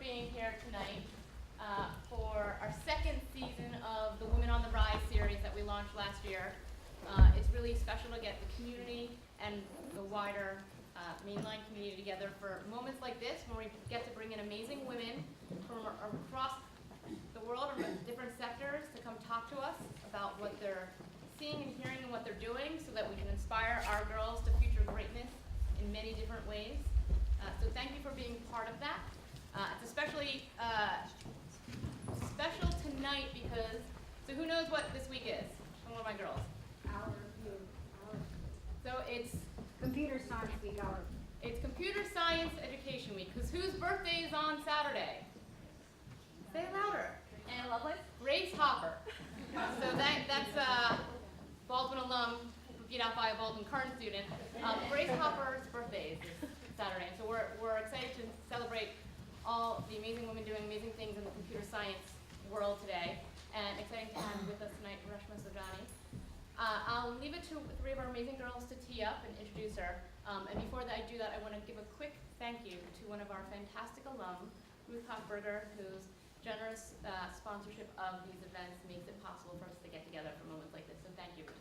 being here tonight for our second season of the Women on the Rise series that we launched last year. It's really special to get the community and the wider mainline community together for moments like this when we get to bring in amazing women from across the world or different sectors to come talk to us about what they're seeing and hearing and what they're doing so that we can inspire our girls to future greatness in many different ways. So thank you for being part of that. It's especially special tonight because, so who knows what this week is? Some of my girls. So it's Computer Science Week. It's Computer Science Education Week, because whose birthday is on Saturday? Say it louder. And Lovelace? Grace Hopper. So that's Baldwin alum, beat out by a Baldwin current student. Grace Hopper's birthday is this Saturday, so we're excited to celebrate all the amazing women doing amazing things in the computer science world today, and exciting to have with us tonight Reshma Saujani. I'll leave it to three of our amazing girls to tee up and introduce her. And before I do that, I want to give a quick thank you to one of our fantastic alum, Ruth Hochberger, whose generous sponsorship of these events makes it possible for us to get together for moments like this. So thank you, Ruth.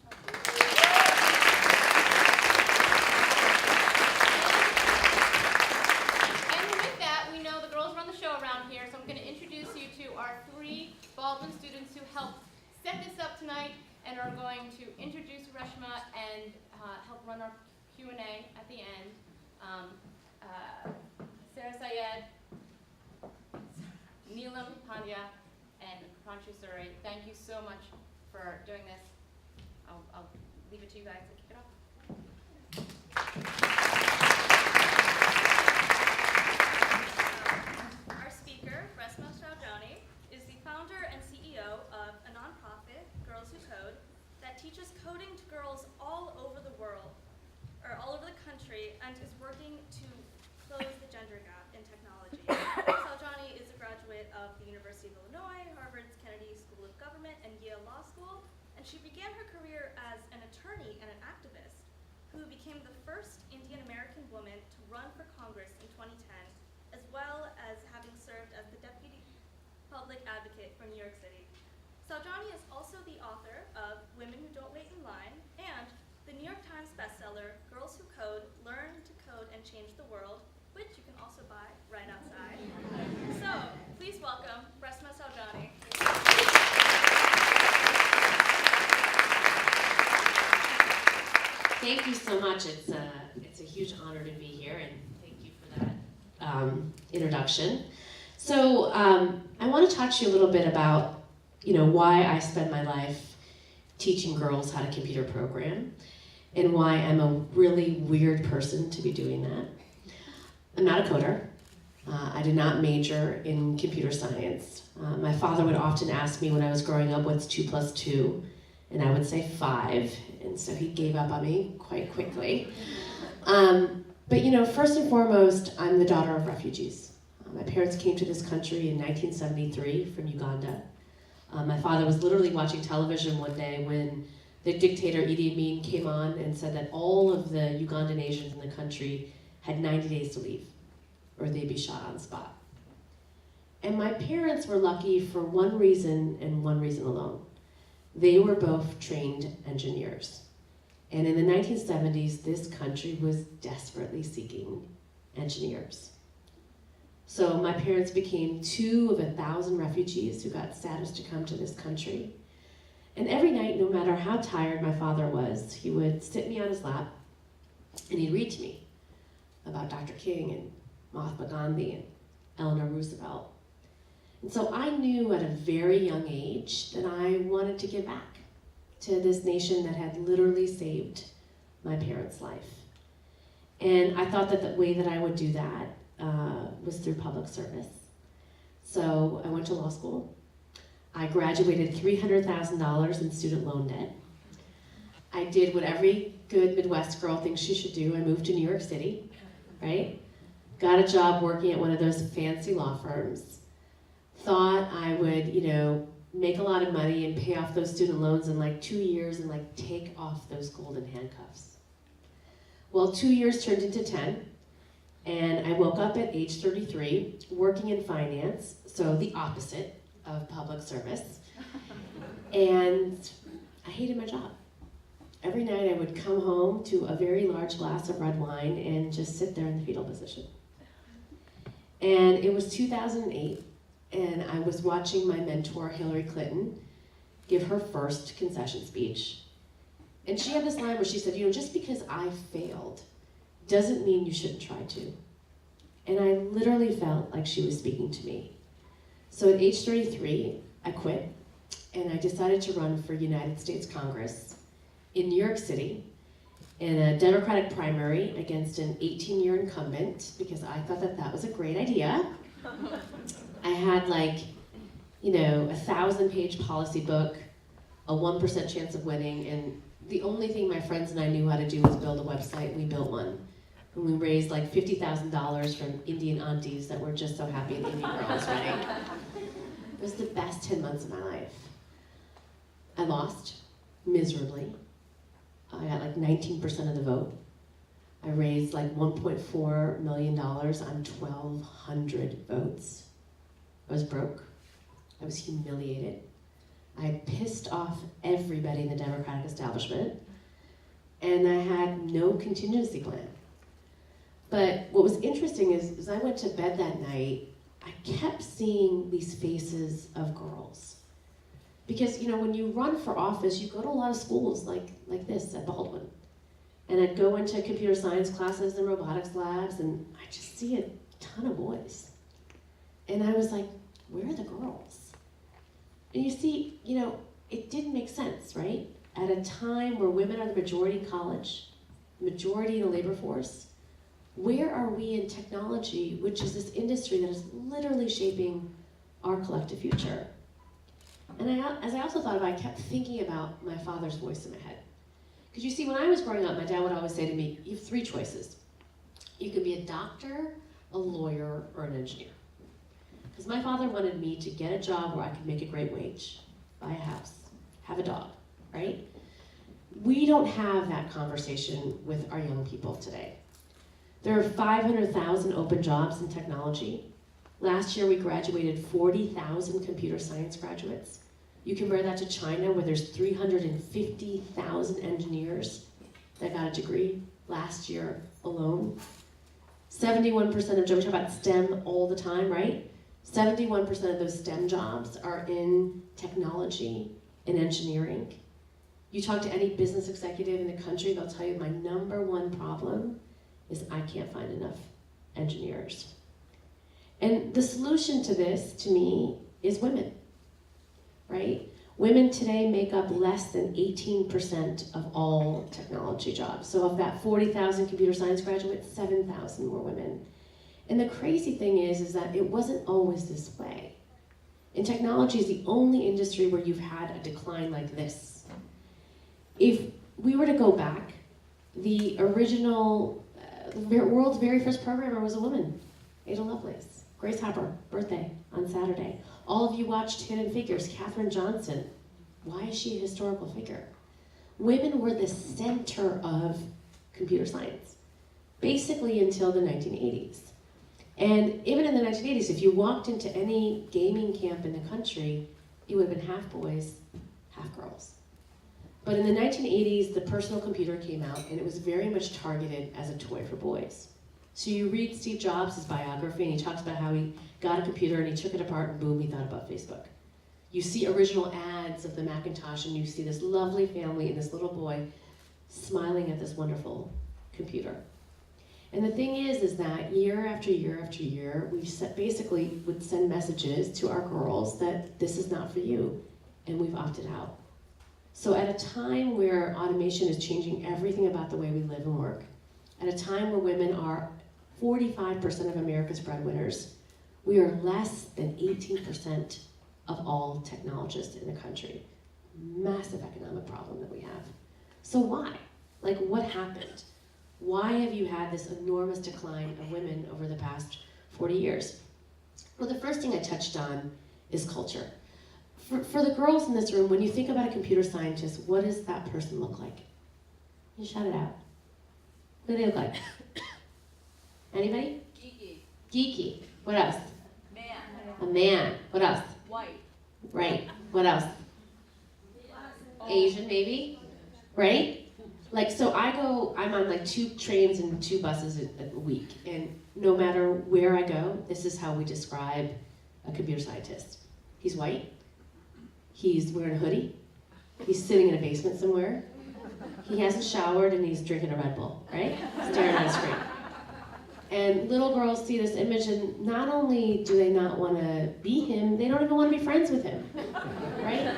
And with that, we know the girls run the show around here, so I'm going to introduce you to our three Baldwin students who helped set this up tonight and are going to introduce Reshma and help run our Q&A at the end. Sarah Syed, Neelam Pandya, and Pranshu Suri, thank you so much for doing this. I'll leave it to you guys to kick it off. Our speaker, Reshma Saujani, is the founder and CEO of a nonprofit, Girls Who Code, that teaches coding to girls all over the world, or all over the country, and is working to close the gender gap in technology. Saujani is a graduate of the University of Illinois, Harvard's Kennedy School of Government, and Yale Law School, and she began her career as an attorney and an activist who became the first Indian American woman to run for Congress in 2010, as well as having served as the Deputy Public Advocate for New York City. Saujani is also the author of Women Who Don't Wait in Line and the New York Times bestseller, Girls Who Code, Learn to Code and Change the World, which you can also buy right outside. So, please welcome Reshma Saujani. Thank you so much. It's a huge honor to be here, and thank you for that introduction. So I want to talk to you a little bit about why I spend my life teaching girls how to computer program and why I'm a really weird person to be doing that. I'm not a coder. I did not major in computer science. My father would often ask me when I was growing up, what's 2 plus 2? And I would say 5, and so he gave up on me quite quickly. But first and foremost, I'm the daughter of refugees. My parents came to this country in 1973 from Uganda. My father was literally watching television one day when the dictator Idi Amin came on and said that all of the Ugandan Asians in the country had 90 days to leave, or they'd be shot on the spot. And my parents were lucky for one reason and one reason alone. They were both trained engineers. And in the 1970s, this country was desperately seeking engineers. So my parents became 2 of 1,000 refugees who got status to come to this country. And every night, no matter how tired my father was, he would sit me on his lap and he'd read to me about Dr. King and Mahatma Gandhi and Eleanor Roosevelt. And so I knew at a very young age that I wanted to give back to this nation that had literally saved my parents' life. And I thought that the way that I would do that was through public service. So I went to law school. I graduated $300,000 in student loan debt. I did what every good Midwest girl thinks she should do. I moved to New York City, right? Got a job working at one of those fancy law firms. Thought I would, make a lot of money and pay off those student loans in like 2 years and like take off those golden handcuffs. Well, 2 years turned into 10, And I woke up at age 33, working in finance, so the opposite of public service. And I hated my job. Every night I would come home to a very large glass of red wine and just sit there in the fetal position. And it was 2008, and I was watching my mentor, Hillary Clinton, give her first concession speech. And she had this line where she said, just because I failed doesn't mean you shouldn't try to. And I literally felt like she was speaking to me. So at age 33, I quit, and I decided to run for United States Congress in New York City in a Democratic primary against an 18-year incumbent because I thought that was a great idea. I had a 1,000-page policy book, a 1% chance of winning, and the only thing my friends and I knew how to do was build a website. We built one. And we raised $50,000 from Indian aunties that were just so happy the Indian girl was running. It was the best 10 months of my life. I lost miserably. I got 19% of the vote. I raised $1.4 million on 1,200 votes. I was broke. I was humiliated. I pissed off everybody in the Democratic establishment, and I had no contingency plan. But what was interesting is, as I went to bed that night, I kept seeing these faces of girls. Because, when you run for office, you go to a lot of schools like this at Baldwin. And I'd go into computer science classes and robotics labs, and I just see a ton of boys. And I was like, where are the girls? And you see, it didn't make sense, right? At a time where women are the majority in college, majority in the labor force, where are we in technology, which is this industry that is literally shaping our collective future? And as I also thought about it, I kept thinking about my father's voice in my head. Because you see, when I was growing up, my dad would always say to me, you have 3 choices. You can be a doctor, a lawyer, or an engineer. Because my father wanted me to get a job where I could make a great wage, buy a house, have a dog, right? We don't have that conversation with our young people today. There are 500,000 open jobs in technology. Last year we graduated 40,000 computer science graduates. You compare that to China, where there's 350,000 engineers that got a degree last year alone. 71% of jobs, we talk about STEM all the time, right? 71% of those STEM jobs are in technology and engineering. You talk to any business executive in the country, they'll tell you my number one problem is I can't find enough engineers. And the solution to this, to me, is women, right? Women today make up less than 18% of all technology jobs. So of that 40,000 computer science graduates, 7,000 were women. And the crazy thing is that it wasn't always this way. And technology is the only industry where you've had a decline like this. If we were to go back, the original, the world's very first programmer was a woman, Ada Lovelace. Grace Hopper, birthday on Saturday. All of you watched Hidden Figures, Katherine Johnson. Why is she a historical figure? Women were the center of computer science, basically until the 1980s. And even in the 1980s, if you walked into any gaming camp in the country, it would have been half boys, half girls. But in the 1980s, the personal computer came out, and it was very much targeted as a toy for boys. So you read Steve Jobs' biography, and he talks about how he got a computer and he took it apart, and boom, he thought about Facebook. You see original ads of the Macintosh, and you see this lovely family and this little boy smiling at this wonderful computer. And the thing is that year after year after year, we basically would send messages to our girls that this is not for you, and we've opted out. So at a time where automation is changing everything about the way we live and work, at a time where women are 45% of America's breadwinners, we are less than 18% of all technologists in the country. Massive economic problem that we have. So why? What happened? Why have you had this enormous decline of women over the past 40 years? Well, the first thing I touched on is culture. For the girls in this room, when you think about a computer scientist, what does that person look like? You shout it out. What do they look like? Anybody? Geeky. Geeky. What else? Man. A man. What else? White. Right. What else? Asian, maybe? Right? Like, so I'm on like 2 trains and 2 buses a week, and no matter where I go, this is how we describe a computer scientist. He's white, he's wearing a hoodie, he's sitting in a basement somewhere, he hasn't showered, and he's drinking a Red Bull, right? Staring at a screen. And little girls see this image, and not only do they not want to be him, they don't even want to be friends with him, right?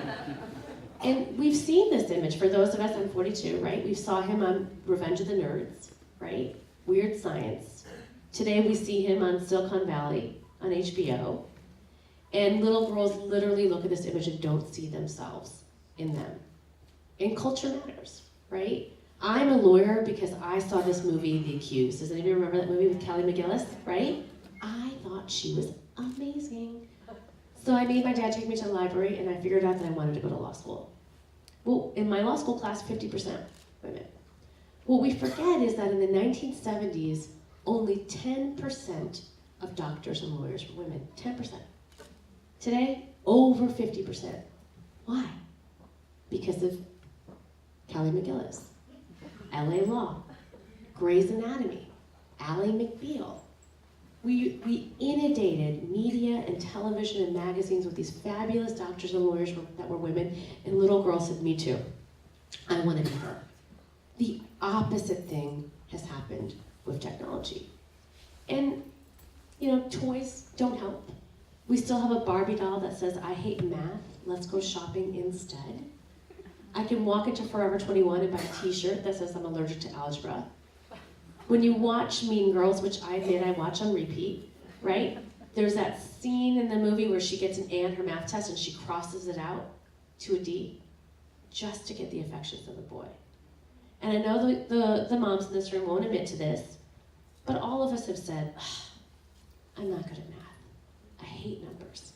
And we've seen this image, for those of us, I'm 42, right? We saw him on Revenge of the Nerds, right? Weird Science. Today we see him on Silicon Valley, on HBO. And little girls literally look at this image and don't see themselves in them. And culture matters, right? I'm a lawyer because I saw this movie, The Accused. Does anybody remember that movie with Kelly McGillis, right? I thought she was amazing. So I made my dad take me to the library, and I figured out that I wanted to go to law school. Well, in my law school class, 50% women. What we forget is that in the 1970s, only 10% of doctors and lawyers were women. 10%. Today, over 50%. Why? Because of Kelly McGillis, LA Law, Grey's Anatomy, Ally McBeal. We inundated media and television and magazines with these fabulous doctors and lawyers that were women, and little girls said, me too. I want to be her. The opposite thing has happened with technology. And, toys don't help. We still have a Barbie doll that says, I hate math, let's go shopping instead. I can walk into Forever 21 and buy a t-shirt that says I'm allergic to algebra. When you watch Mean Girls, which I admit I watch on repeat, right? There's that scene in the movie where she gets an A on her math test and she crosses it out to a D just to get the affections of the boy. And I know the moms in this room won't admit to this, but all of us have said, I'm not good at math. I hate numbers.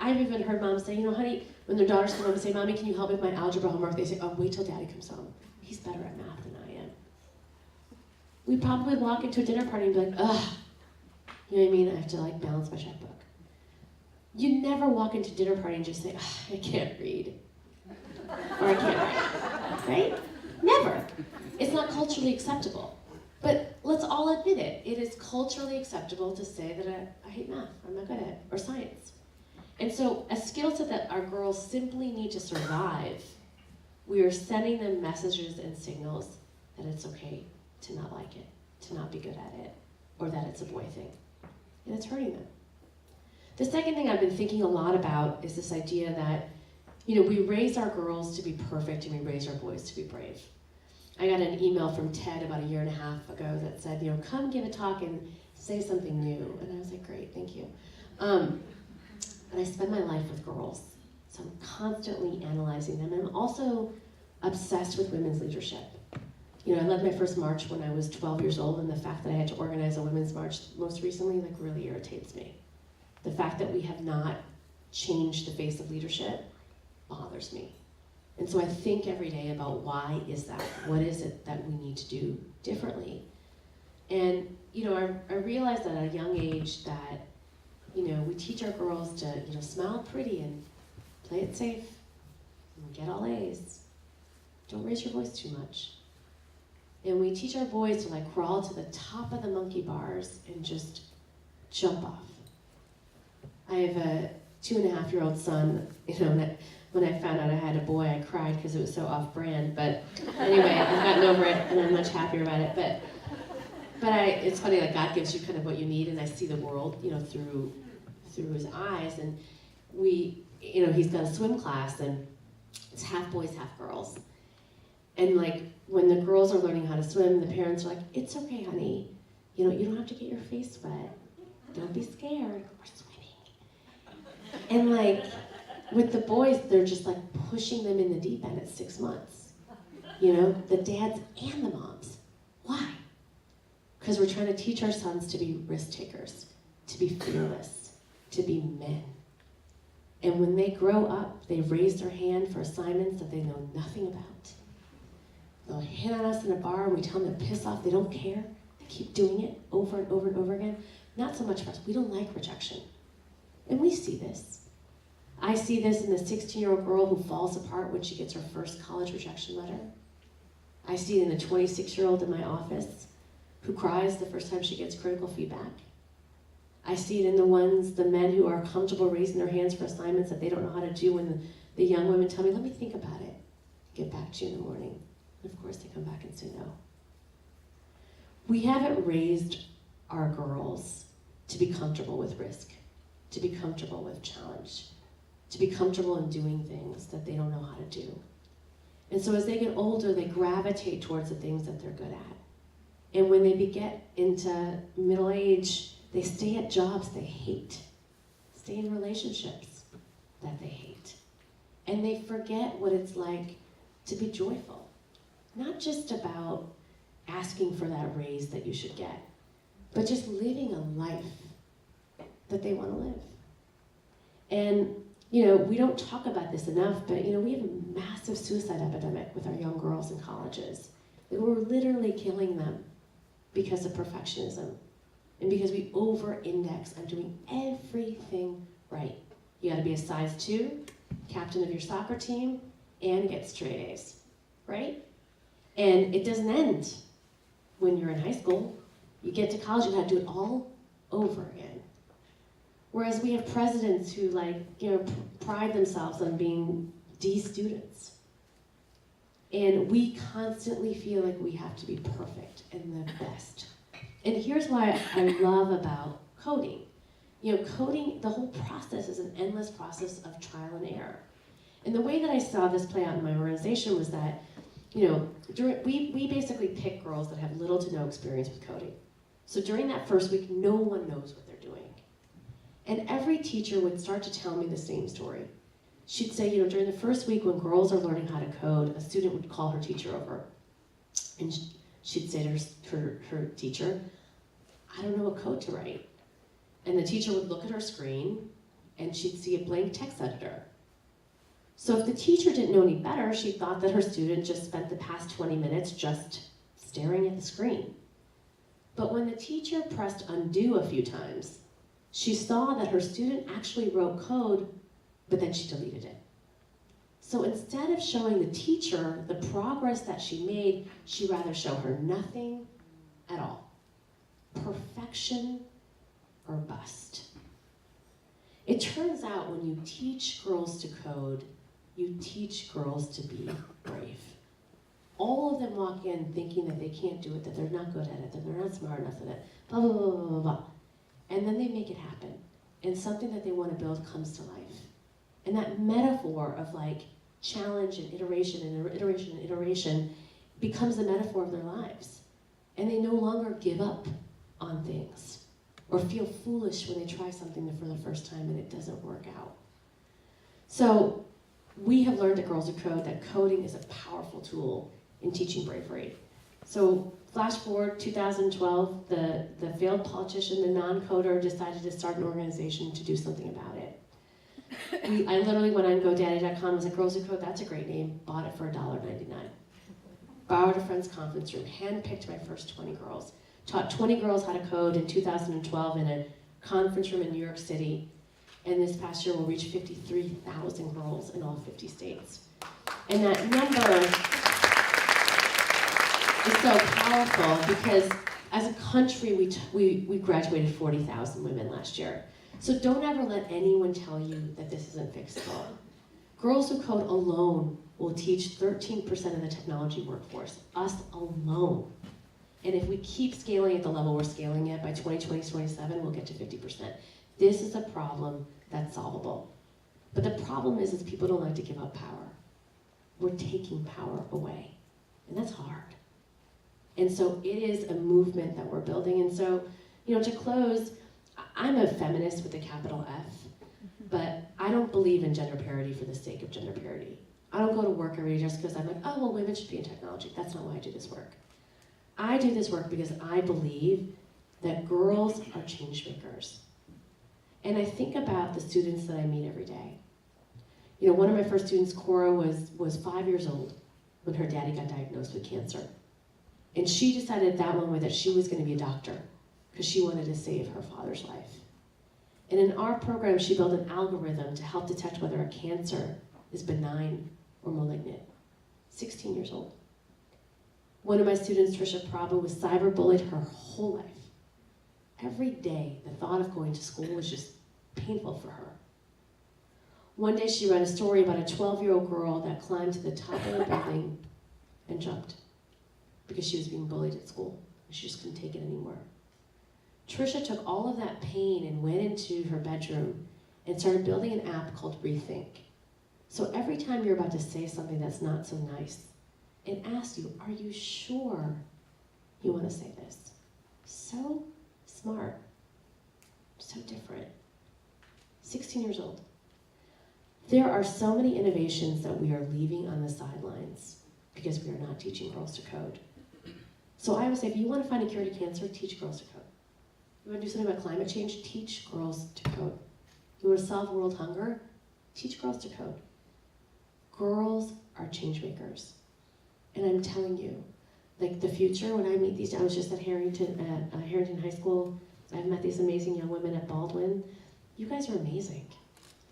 I've even heard moms say, honey, when their daughters come home and say, Mommy, can you help me with my algebra homework? They say, oh, wait till Daddy comes home. He's better at math than I am. We probably walk into a dinner party and be like, ugh, you know what I mean? I have to balance my checkbook. You never walk into a dinner party and just say, I can't read. Or I can't write, right? Never. It's not culturally acceptable. But let's all admit it. It is culturally acceptable to say that I hate math, I'm not good at it, or science. And so a skill set that our girls simply need to survive, we are sending them messages and signals that it's okay to not like it, to not be good at it, or that it's a boy thing. And it's hurting them. The second thing I've been thinking a lot about is this idea that, we raise our girls to be perfect and we raise our boys to be brave. I got an email from Ted about 1.5 years ago that said, come give a talk and say something new. And I was like, great, thank you. But I spend my life with girls, so I'm constantly analyzing them. And I'm also obsessed with women's leadership. I led my first march when I was 12 years old, and the fact that I had to organize a women's march most recently really irritates me. The fact that we have not changed the face of leadership bothers me. And so I think every day about why is that? What is it that we need to do differently? And, I realized at a young age that, we teach our girls to, smile pretty and play it safe and get all A's. Don't raise your voice too much. And we teach our boys to crawl to the top of the monkey bars and just jump off. I have a 2.5-year-old son, when I found out I had a boy, I cried because it was so off-brand. But anyway, I've gotten over it, and I'm much happier about it. But it's funny, God gives you kind of what you need, and I see the world, through his eyes. And he's got a swim class, and it's half boys, half girls. And when the girls are learning how to swim, the parents are like, it's okay, honey. You don't have to get your face wet. Don't be scared. We're swimming. And with the boys, they're just pushing them in the deep end at 6 months. The dads and the moms. Why? Because we're trying to teach our sons to be risk takers, to be fearless, to be men. And when they grow up, they raise their hand for assignments that they know nothing about. They'll hit on us in a bar and we tell them to piss off. They don't care. They keep doing it over and over and over again. Not so much for us. We don't like rejection. And we see this. I see this in the 16-year-old girl who falls apart when she gets her first college rejection letter. I see it in the 26-year-old in my office who cries the first time she gets critical feedback. I see it in the men who are comfortable raising their hands for assignments that they don't know how to do when the young women tell me, let me think about it, get back to you in the morning. And of course they come back and say no. We haven't raised our girls to be comfortable with risk, to be comfortable with challenge, to be comfortable in doing things that they don't know how to do. And so as they get older, they gravitate towards the things that they're good at. And when they get into middle age, they stay at jobs they hate, stay in relationships that they hate. And they forget what it's like to be joyful. Not just about asking for that raise that you should get, but just living a life that they want to live. And, we don't talk about this enough, but, we have a massive suicide epidemic with our young girls in colleges. We're literally killing them because of perfectionism and because we over-index on doing everything right. You gotta be a size 2, captain of your soccer team, and get straight A's, right? And it doesn't end when you're in high school. You get to college, you gotta do it all over again. Whereas we have presidents who pride themselves on being D students. And we constantly feel like we have to be perfect and the best. And here's why I love about coding. Coding, the whole process is an endless process of trial and error. And the way that I saw this play out in my organization was that, we basically pick girls that have little to no experience with coding. So during that first week, no one knows what they're doing. And every teacher would start to tell me the same story. She'd say, during the first week when girls are learning how to code, a student would call her teacher over. And she'd say to her teacher, I don't know what code to write. And the teacher would look at her screen and she'd see a blank text editor. So if the teacher didn't know any better, she thought that her student just spent the past 20 minutes just staring at the screen. But when the teacher pressed undo a few times, she saw that her student actually wrote code, but then she deleted it. So instead of showing the teacher the progress that she made, she'd rather show her nothing at all. Perfection or bust. It turns out when you teach girls to code, you teach girls to be brave. All of them walk in thinking that they can't do it, that they're not good at it, that they're not smart enough at it, blah, blah, blah, blah, blah, blah. And then they make it happen. And something that they want to build comes to life. And that metaphor of challenge and iteration and iteration and iteration becomes the metaphor of their lives. And they no longer give up on things or feel foolish when they try something for the first time and it doesn't work out. So we have learned at Girls Who Code that coding is a powerful tool in teaching bravery. So flash forward 2012, the failed politician, the non-coder, decided to start an organization to do something about it. I literally went on GoDaddy.com and was like, Girls Who Code, that's a great name. Bought it for $1.99. Borrowed a friend's conference room, handpicked my first 20 girls. Taught 20 girls how to code in 2012 in a conference room in New York City. And this past year we'll reach 53,000 girls in all 50 states. And that number is so powerful because as a country we graduated 40,000 women last year. So don't ever let anyone tell you that this isn't fixable. Girls Who Code alone will teach 13% of the technology workforce, us alone. And if we keep scaling at the level we're scaling at, by 2027, we'll get to 50%. This is a problem that's solvable. But the problem is people don't like to give up power. We're taking power away, and that's hard. And so it is a movement that we're building. And so, to close, I'm a feminist with a capital F, but I don't believe in gender parity for the sake of gender parity. I don't go to work every day just because I'm like, oh, well, women should be in technology. That's not why I do this work. I do this work because I believe that girls are change makers. And I think about the students that I meet every day. One of my first students, Cora, was 5 years old when her daddy got diagnosed with cancer. And she decided that one way that she was going to be a doctor because she wanted to save her father's life. And in our program, she built an algorithm to help detect whether a cancer is benign or malignant. 16 years old. One of my students, Trisha Prabhu, was cyberbullied her whole life. Every day, the thought of going to school was just painful for her. One day she read a story about a 12-year-old girl that climbed to the top of the building and jumped because she was being bullied at school. She just couldn't take it anymore. Trisha took all of that pain and went into her bedroom and started building an app called Rethink. So every time you're about to say something that's not so nice, it asks you, are you sure you want to say this? So smart, so different. 16 years old. There are so many innovations that we are leaving on the sidelines because we are not teaching girls to code. So I would say, if you want to find a cure to cancer, teach girls to code. You want to do something about climate change, teach girls to code. You want to solve world hunger, teach girls to code. Girls are change makers. And I'm telling you, like the future, when I meet these, I was just at Harrington High School. I've met these amazing young women at Baldwin. You guys are amazing.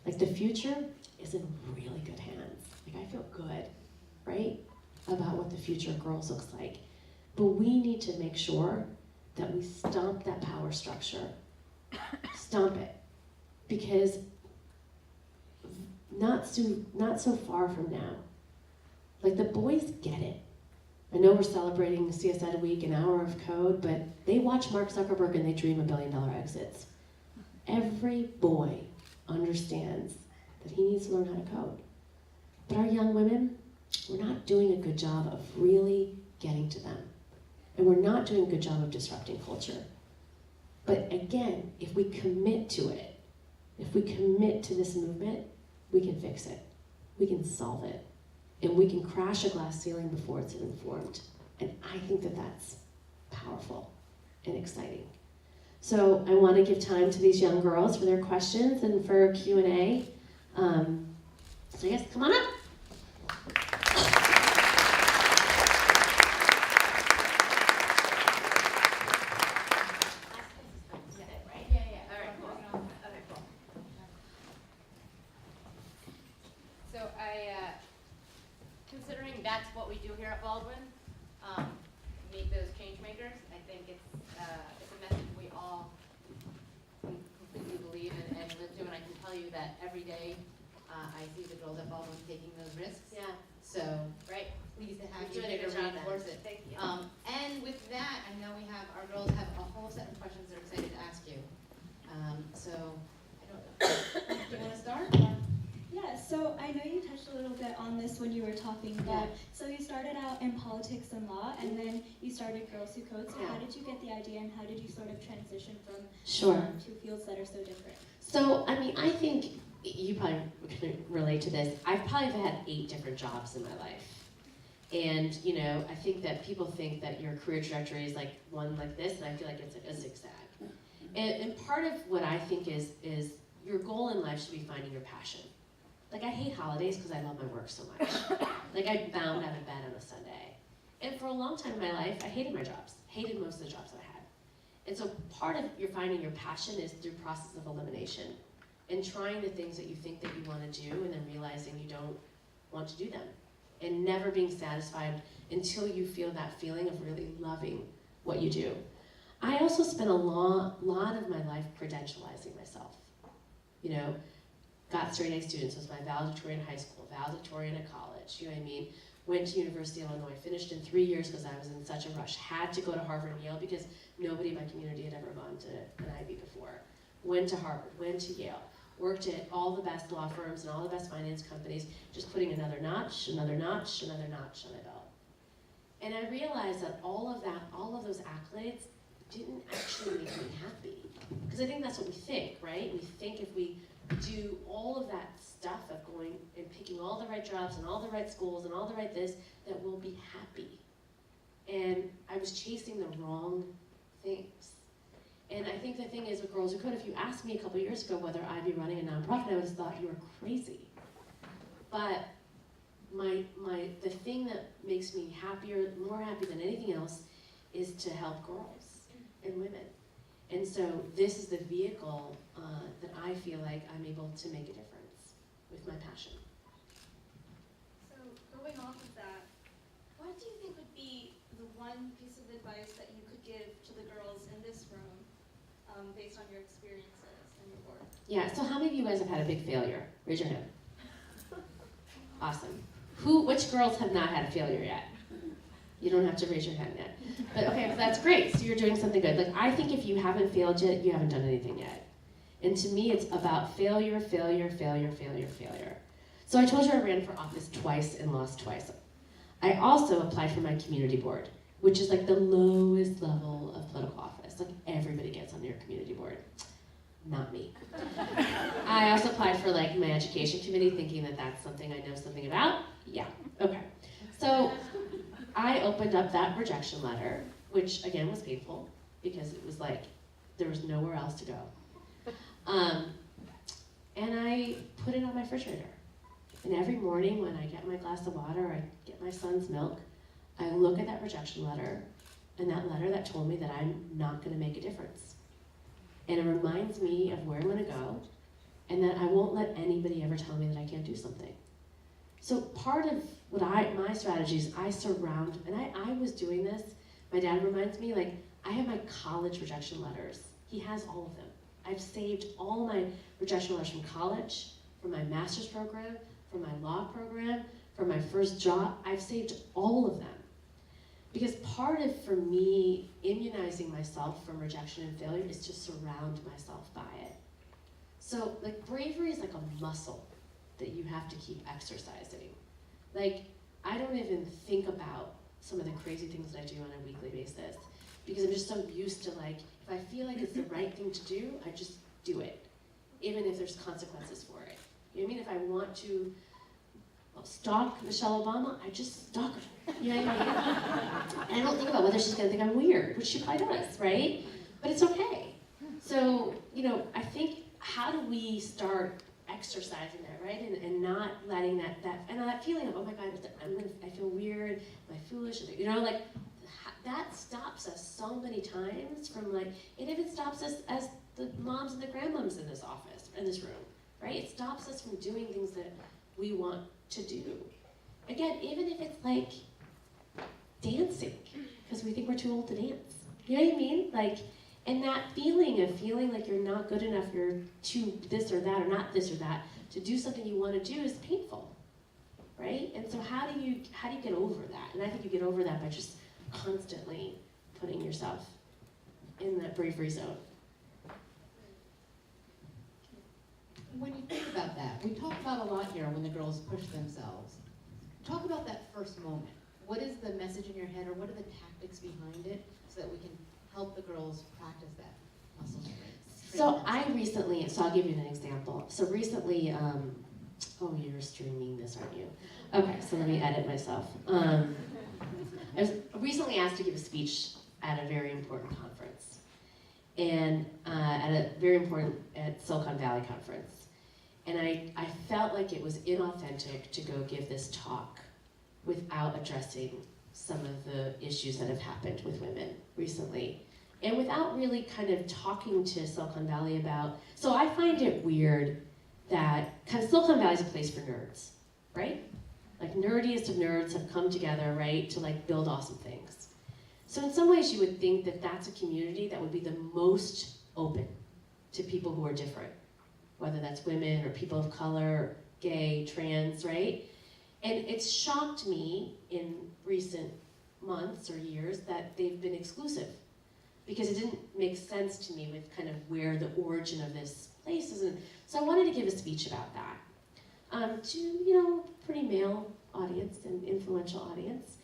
Like the future is in really good hands. Like I feel good, right, about what the future of girls looks like. But we need to make sure that we stomp that power structure. Stomp it. Because not so far from now, like the boys get it. I know we're celebrating CSED Week, an hour of code, but they watch Mark Zuckerberg and they dream $1 billion exits. Every boy understands that he needs to learn how to code. But our young women, we're not doing a good job of really getting to them. And we're not doing a good job of disrupting culture. But again, if we commit to it, if we commit to this movement, we can fix it. We can solve it. And we can crash a glass ceiling before it's even formed. And I think that that's powerful and exciting. So I want to give time to these young girls for their questions and for Q&A. So I guess, come on up. So considering that's what we do here at Baldwin, meet those change makers, I think it's a message we all completely believe and live to, and I can tell you that every day I see the girls at Baldwin taking those risks. Yeah. So, right, pleased to have you You're doing a here to good job, reinforce it. Thank you. And with that, I know our girls have a whole set of questions they're excited to ask you. So, I don't know, do you want to start? Yeah, so I know you touched a little bit on this when you were talking, but so you started out in politics and law, and then you started Girls Who Code. So how did you get the idea, and how did you sort of transition from two fields that are so different? So, I mean, I think you probably can relate to this. I've probably had 8 different jobs in my life. And, you know, I think that people think that your career trajectory is like one like this, and I feel like it's like a zigzag. And part of what I think is your goal in life should be finding your passion. Like, I hate holidays because I love my work so much. Like, I'm bound out of bed on a Sunday. And for a long time in my life, I hated my jobs. Hated most of the jobs that I had. And so part of your finding your passion is through process of elimination. And trying the things that you think that you want to do and then realizing you don't want to do them. And never being satisfied until you feel that feeling of really loving what you do. I also spent a lot of my life credentializing myself. You know, got straight A students, was my valedictorian in high school, valedictorian at college, you know what I mean? Went to University of Illinois, finished in 3 years because I was in such a rush. Had to go to Harvard and Yale because nobody in my community had ever gone to an Ivy before. Went to Harvard, went to Yale, worked at all the best law firms and all the best finance companies, just putting another notch, another notch, another notch on my belt. And I realized that all of those accolades didn't actually make me happy. Because I think that's what we think, right? We think if we do all of that stuff of going and picking all the right jobs and all the right schools and all the right this, that we'll be happy. And I was chasing the wrong things. And I think the thing is with Girls Who Code, if you asked me a couple years ago whether I'd be running a nonprofit, I would have thought you were crazy. But the thing that makes me happier, more happy than anything else, is to help girls and women. And so this is the vehicle that I feel like I'm able to make a difference with my passion. So going off of that, what do you think would be the one piece of advice that you could give to the girls in this room based on your experiences and your work? Yeah, so how many of you guys have had a big failure? Raise your hand. Awesome. Which girls have not had a failure yet? You don't have to raise your hand yet. But okay, but that's great. So you're doing something good. Like, I think if you haven't failed yet, you haven't done anything yet. And to me, it's about failure, failure, failure, failure, failure. So I told you I ran for office twice and lost twice. I also applied for my community board, which is like the lowest level of political office. Like, everybody gets on your community board. Not me. I also applied for like my education committee, thinking that that's something I know something about. Yeah, okay. So I opened up that rejection letter, which again was painful because it was like there was nowhere else to go. And I put it on my refrigerator. And every morning when I get my glass of water, I get my son's milk, I look at that rejection letter and that letter that told me that I'm not gonna make a difference. And it reminds me of where I'm gonna go, and that I won't let anybody ever tell me that I can't do something. So part of what my strategy is, I surround, and I was doing this, my dad reminds me, like, I have my college rejection letters. He has all of them. I've saved all my rejection letters from college, from my master's program, from my law program, from my first job. I've saved all of them. Because part of, for me, immunizing myself from rejection and failure is to surround myself by it. So, like, bravery is like a muscle that you have to keep exercising. Like, I don't even think about some of the crazy things that I do on a weekly basis because I'm just so used to, like, if I feel like it's the right thing to do, I just do it, even if there's consequences for it. You know what I mean? If I want to stalk Michelle Obama, I just stalk her. You know what I mean? And I don't think about whether she's gonna think I'm weird, which she probably does, right? But it's okay. So, you know, I think, how do we start exercising that, right? And not letting that feeling of, oh my God, I feel weird, am I foolish? You know, like, that stops us so many times from, like, it even stops us as the moms and the grandmoms in this office, in this room, right? It stops us from doing things that we want to do. Again, even if it's like dancing, because we think we're too old to dance. You know what I mean? Like, and that feeling of feeling like you're not good enough, you're too this or that, or not this or that, to do something you want to do is painful, right? And so how do you get over that? And I think you get over that by just constantly putting yourself in that bravery zone. When you think about that, we talk about a lot here when the girls push themselves. Talk about that first moment. What is the message in your head, or what are the tactics behind it, so that we can help the girls practice that muscle memory? So I'll give you an example. So recently, oh, you're streaming this, aren't you? Okay, so let me edit myself. I was recently asked to give a speech at a very important conference, and at Silicon Valley conference. And I felt like it was inauthentic to go give this talk without addressing some of the issues that have happened with women recently. And without really kind of talking to Silicon Valley about, so I find it weird that kind of Silicon Valley is a place for nerds, right? Like, nerdiest of nerds have come together, right, to like build awesome things. So in some ways you would think that that's a community that would be the most open to people who are different, whether that's women or people of color, gay, trans, right? And it's shocked me in recent months or years that they've been exclusive, because it didn't make sense to me with kind of where the origin of this place is. And so I wanted to give a speech about that to, you know, pretty male audience and influential audience.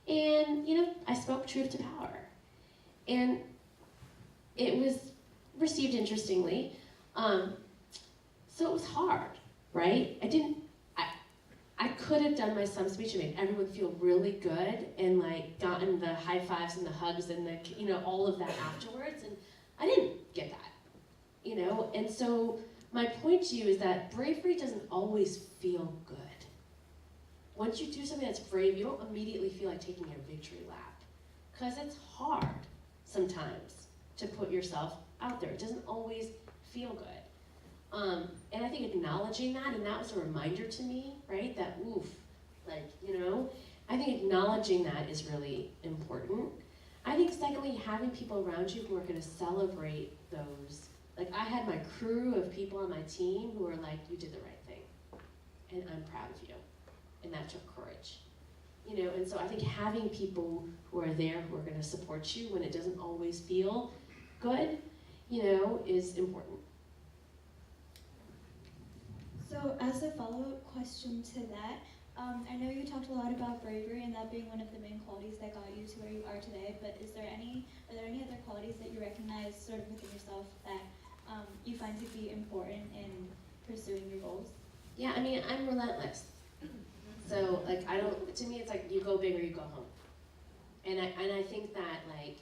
And, you know, I spoke truth to power. And it was received interestingly. So it was hard, right? I could have done my stump speech and made everyone feel really good and like gotten the high fives and the hugs and the, you know, all of that afterwards, and I didn't get that, you know? And so my point to you is that bravery doesn't always feel good. Once you do something that's brave, you don't immediately feel like taking a victory lap, because it's hard sometimes to put yourself out there. It doesn't always feel good. And I think acknowledging that, and that was a reminder to me, right, that oof, like, you know, I think acknowledging that is really important. I think secondly, having people around you who are going to celebrate those. Like, I had my crew of people on my team who were like, you did the right thing, and I'm proud of you. And that took courage. You know, and so I think having people who are there who are going to support you when it doesn't always feel good, you know, is important. So as a follow-up question to that, I know you talked a lot about bravery and that being one of the main qualities that got you to where you are today, but are there any other qualities that you recognize sort of within yourself that you find to be important in pursuing your goals? Yeah, I mean, I'm relentless. So, like, to me, it's like you go big or you go home. And I think that, like,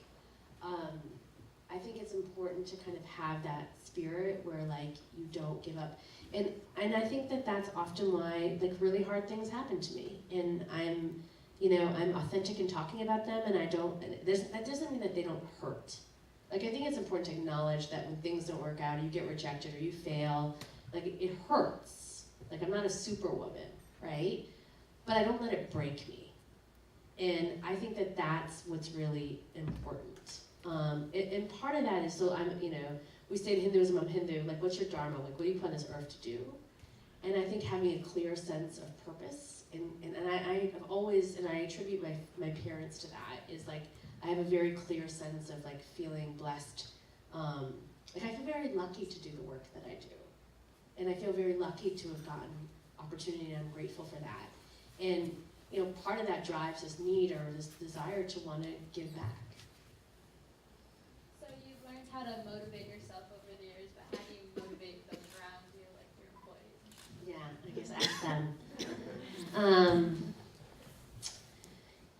I think it's important to kind of have that spirit where, like, you don't give up. And I think that that's often why, like, really hard things happen to me. And I'm authentic in talking about them, and that doesn't mean that they don't hurt. Like, I think it's important to acknowledge that when things don't work out, or you get rejected, or you fail, like, it hurts. Like, I'm not a superwoman, right? But I don't let it break me. And I think that that's what's really important. And part of that is, so we say in Hinduism, I'm Hindu, like, what's your dharma? Like, what do you put on this earth to do? And I think having a clear sense of purpose, and I've always, and I attribute my parents to that, is like, I have a very clear sense of like feeling blessed. Like, I feel very lucky to do the work that I do. And I feel very lucky to have gotten opportunity, and I'm grateful for that. And, you know, part of that drives this need or this desire to want to give back. So you've learned how to motivate yourself over the years, but how do you motivate those around you, like your employees? Yeah, I guess ask them.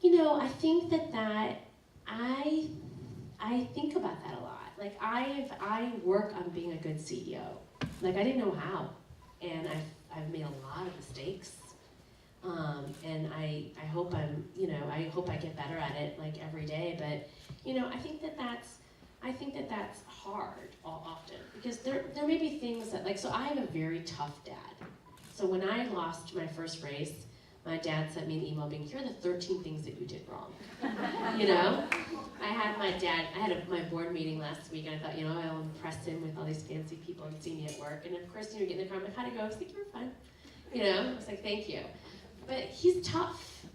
You know, I think that I think about that a lot. Like, I work on being a good CEO. Like, I didn't know how, and I've made a lot of mistakes. And I hope I hope I get better at it, like, every day. But, you know, I think that that's hard often, because there may be things that, like, so I have a very tough dad. So when I lost my first race, my dad sent me an email being, here are the 13 things that you did wrong. You know? I had my board meeting last week, and I thought, you know, I'll impress him with all these fancy people and see me at work. And of course, you know, get in the car, I'm like, how'd it go? I was like, you were fine. You know? I was like, thank you. But he's tough.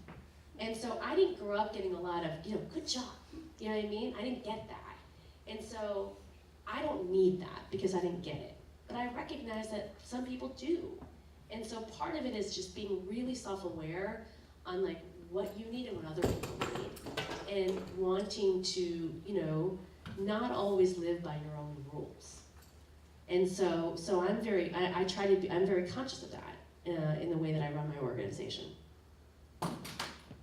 And so I didn't grow up getting a lot of, you know, good job. You know what I mean? I didn't get that. And so I don't need that because I didn't get it. But I recognize that some people do. And so part of it is just being really self-aware on, like, what you need and what other people need. And wanting to, you know, not always live by your own rules. And so I'm I'm very conscious of that in the way that I run my organization.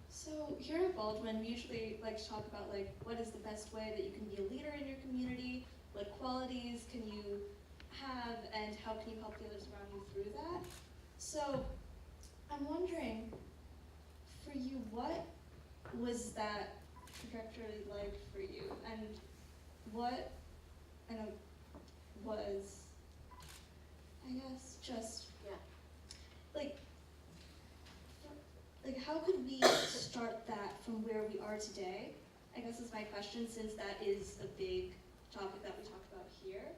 So here at Baldwin, we usually like to talk about, like, what is the best way that you can be a leader in your community? What qualities can you have, and how can you help the others around you through that? So I'm wondering, for you, what was that trajectory like for you, and what was, I guess, just like how could we start that from where we are today? I guess is my question, since that is a big topic that we talk about here.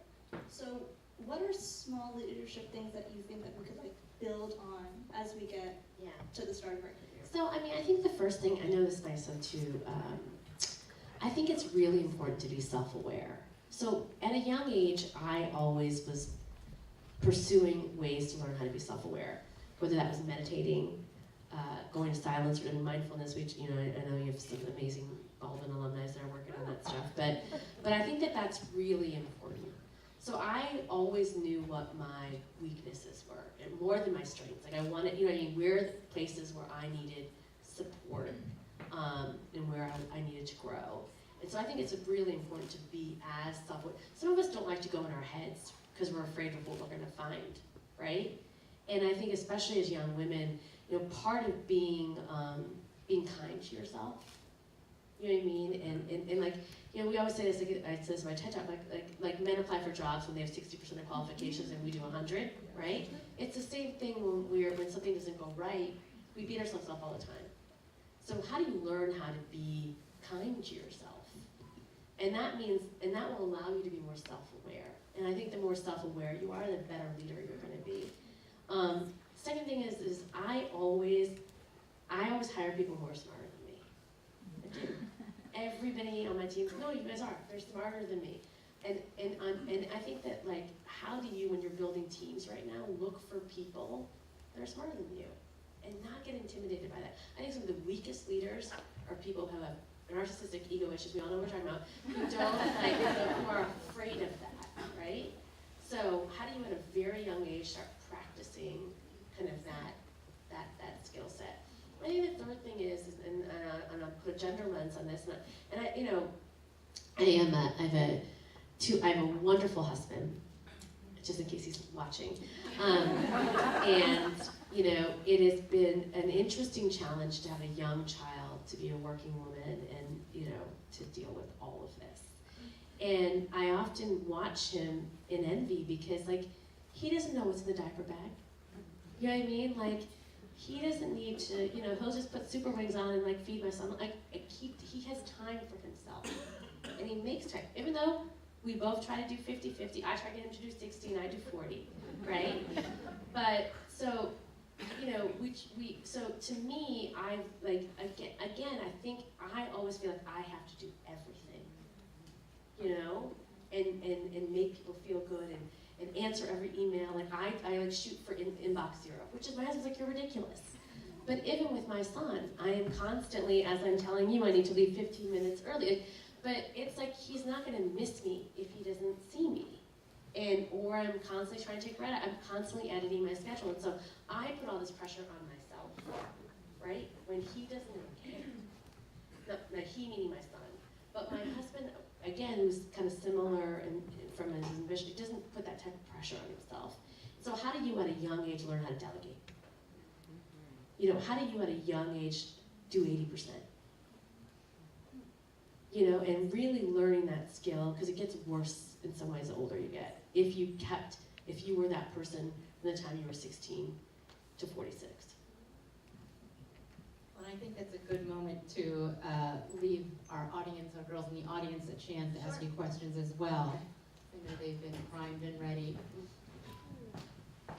So what are small leadership things that you think that we could, like, build on as we get to the start of our career? So, I mean, I think the first thing, I know this might sound too, I think it's really important to be self-aware. So at a young age, I always was pursuing ways to learn how to be self-aware, whether that was meditating, going to silence, or doing mindfulness, which, you know, I know you have some amazing Baldwin alumni that are working on that stuff, but I think that that's really important. So I always knew what my weaknesses were, and more than my strengths. Like, I wanted, you know, where are the places where I needed support, and where I needed to grow. And so I think it's really important to be as self-aware. Some of us don't like to go in our heads because we're afraid of what we're going to find, right? And I think especially as young women, you know, part of being kind to yourself, You know what I mean? And like, you know, we always say this, like, I say this in my TED Talk, like men apply for jobs when they have 60% of qualifications and we do 100, right? It's the same thing when something doesn't go right, we beat ourselves up all the time. So how do you learn how to be kind to yourself? And that will allow you to be more self-aware. And I think the more self-aware you are, the better leader you're gonna be. Second thing is I always hire people who are smarter than me. I do. Everybody on my team says, no, you guys are. They're smarter than me. And I think that, like, how do you, when you're building teams right now, look for people that are smarter than you and not get intimidated by that. I think some of the weakest leaders are people who have narcissistic ego issues, we all know what we're talking about, who don't, like, who are afraid of that, right? So how do you at a very young age start practicing kind of that skill set? I think the third thing is and I'll put a gender lens on this, and I, you know, I have a wonderful husband, just in case he's watching, and you know, it has been an interesting challenge to have a young child, to be a working woman, and you know, to deal with all of this. And I often watch him in envy because, like, he doesn't know what's in the diaper bag. You know what I mean? Like, he doesn't need to, you know, he'll just put Super Wings on and like feed my son. Like, he has time for himself, and he makes time. Even though we both try to do 50-50, I try to get him to do 60 and I do 40, right? But so, you know, so to me, I like again, I think I always feel like I have to do everything, you know, and make people feel good and answer every email. Like I like shoot for inbox 0, which is my husband's like, you're ridiculous. But even with my son, I am constantly, as I'm telling you, I need to leave 15 minutes early. But it's like he's not going to miss me if he doesn't see me. Or I'm constantly trying to take credit. I'm constantly editing my schedule. And so I put all this pressure on myself, right? When he doesn't even care. Not he meaning my son. But my husband, again, who's kind of similar and from his ambition, he doesn't put that type of pressure on himself. So how do you at a young age learn how to delegate? You know, how do you at a young age do 80%? You know, and really learning that skill, because it gets worse in some ways the older you get. If you were that person from the time you were 16 to 46. Well, I think that's a good moment to leave our audience, our girls in the audience, a chance to ask you questions as well. I know they've been primed and ready.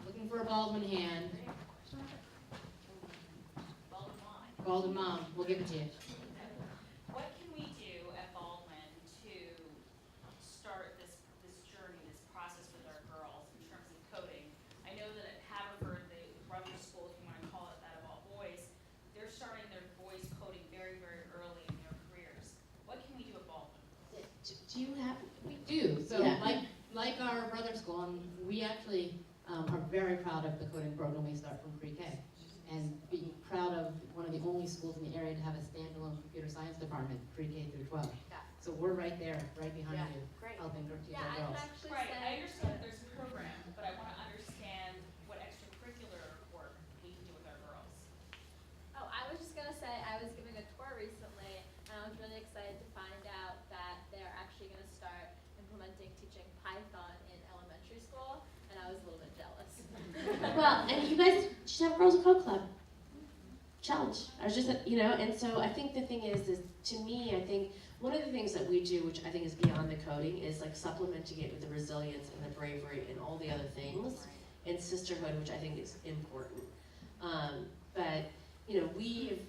Looking for a Baldwin hand. Baldwin mom, we'll give it to you. What can we do at Baldwin to start this journey, this process with our girls in terms of coding? I know that at Haverford, the brother school, if you want to call it that, of all boys, they're starting their boys coding very, very early in their careers. What can we do at Baldwin? Do you have? We do. So Yeah. like our brother school, we actually are very proud of the coding program we start from pre-K. And being proud of one of the only schools in the area to have a standalone computer science department, pre-K through 12. Yeah. So we're right there, right behind Yeah, you, great. helping teach Yeah, our I girls. can actually Right, say. I understand that there's a program, but I want to understand what extracurricular work we can do with our girls. Oh, I was just gonna say, I was giving a tour recently, and I was really excited to find out that they're actually gonna start implementing teaching Python in elementary school, and I was a little bit jealous. Well, and you guys should have a Girls of Code Club challenge. I was just, you know, and so I think the thing is to me, I think one of the things that we do, which I think is beyond the coding, is like supplementing it with the resilience and the bravery and all the other things, and sisterhood, which I think is important. But, you know, we have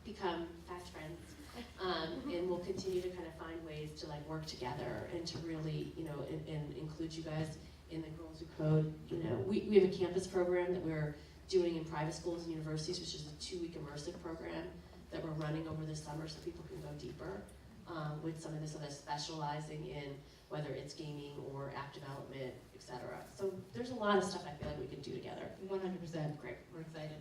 become fast friends, and we'll continue to kind of find ways to like work together and to really, you know, and include you guys in the Girls Who Code. You know, we have a campus program that we're doing in private schools and universities, which is a 2-week immersive program that we're running over the summer so people can go deeper with some of this other specializing in whether it's gaming or app development, etc. So there's a lot of stuff I feel like we could do together. 100%. Great. We're excited.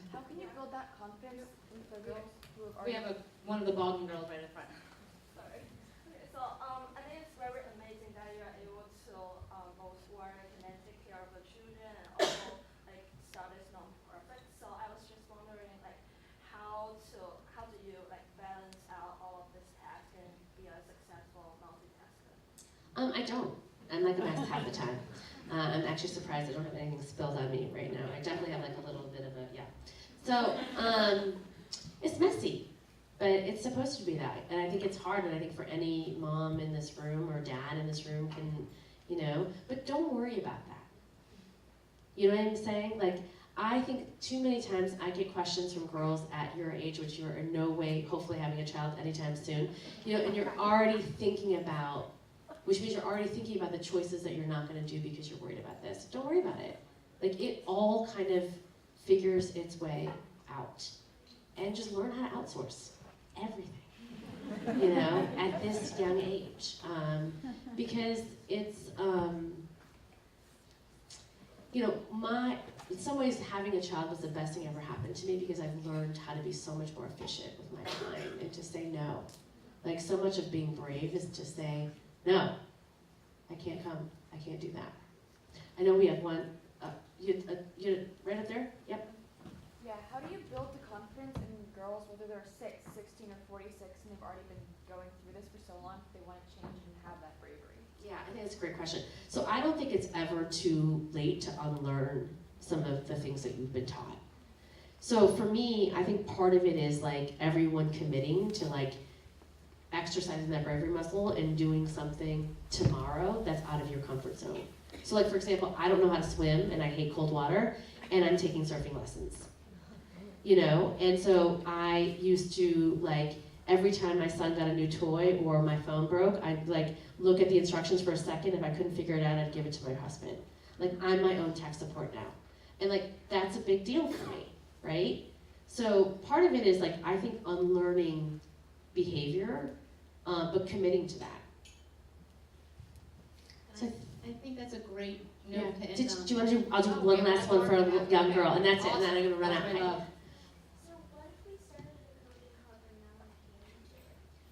How can you build that confidence with the girls who have We have one of the Baldwin girls right in front. Sorry. Okay, so I think it's very amazing that you are able to both work and then take care of the children and also like start this non-profit. So I was just wondering like how do you like balance I don't. I'm like a mess half the time. I'm actually surprised I don't have anything spilled on me right now. I definitely have like a little bit of a, yeah. So, it's messy, but it's supposed to be that. And I think it's hard, and I think for any mom in this room or dad in this room can, you know, but don't worry about that. You know what I'm saying? Like, I think too many times I get questions from girls at your age, which you're in no way, hopefully having a child anytime soon, you know, and you're already thinking about, which means you're already thinking about the choices that you're not gonna do because you're worried about this. Don't worry about it. Like, it all kind of figures its way out. And just learn how to outsource everything, you know, at this young age. Because it's, you know, in some ways having a child was the best thing ever happened to me because I've learned how to be so much more efficient with my time and to say no. Like, so much of being brave is to say, no, I can't come, I can't do that. I know we have one, you right up there, yep. Yeah, how do you build the confidence in girls, whether they're 6, 16, or 46, and they've already been going through this for so long, if they want to change and have that bravery? Yeah, I think that's a great question. So I don't think it's ever too late to unlearn some of the things that you've been taught. So for me, I think part of it is like everyone committing to like exercising that bravery muscle and doing something tomorrow that's out of your comfort zone. So like, for example, I don't know how to swim and I hate cold water, and I'm taking surfing lessons. You know, and so I used to like, every time my son got a new toy or my phone broke, I'd like look at the instructions for a second. If I couldn't figure it out, I'd give it to my husband. Like, I'm my own tech support now. And like, that's a big deal for me, right? So part of it is like, I think unlearning behavior, but committing to that. So I think that's a great note to end on. do you want to do, I'll do one last one for a young girl, and that's it, and then I'm gonna run out. I love.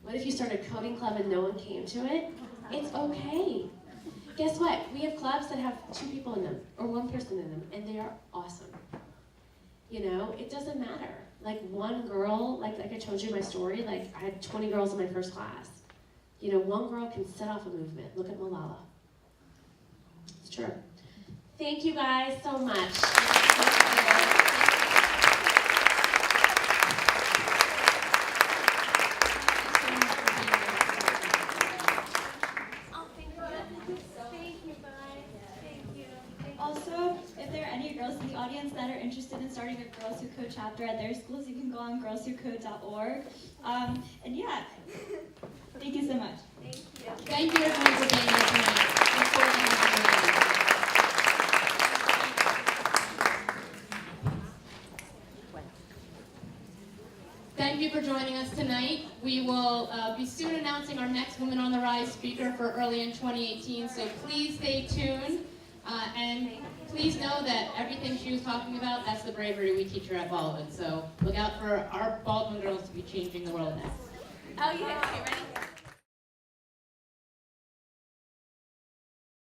What if you started a coding club and no one came to it? It's okay. Guess what? We have clubs that have 2 people in them, or 1 person in them, and they are awesome. You know, it doesn't matter. Like, one girl, like I told you my story, like I had 20 girls in my first class. You know, 1 girl can set off a movement. Look at Malala. It's true. Thank you guys so much. Also, if there are any girls in the audience that are interested in starting a Girls Who Code chapter at their schools, you can go on girlswhocode.org. And yeah, thank you so much. Thank you. Thank you everyone for being here tonight. Look forward to having you. Thank you for joining us tonight. We will be soon announcing our next Women on the Rise speaker for early in 2018, so please stay tuned. And please know that everything she was talking about, that's the bravery we teach her at Baldwin. So look out for our Baldwin girls to be changing the world next. Oh yeah, okay, ready?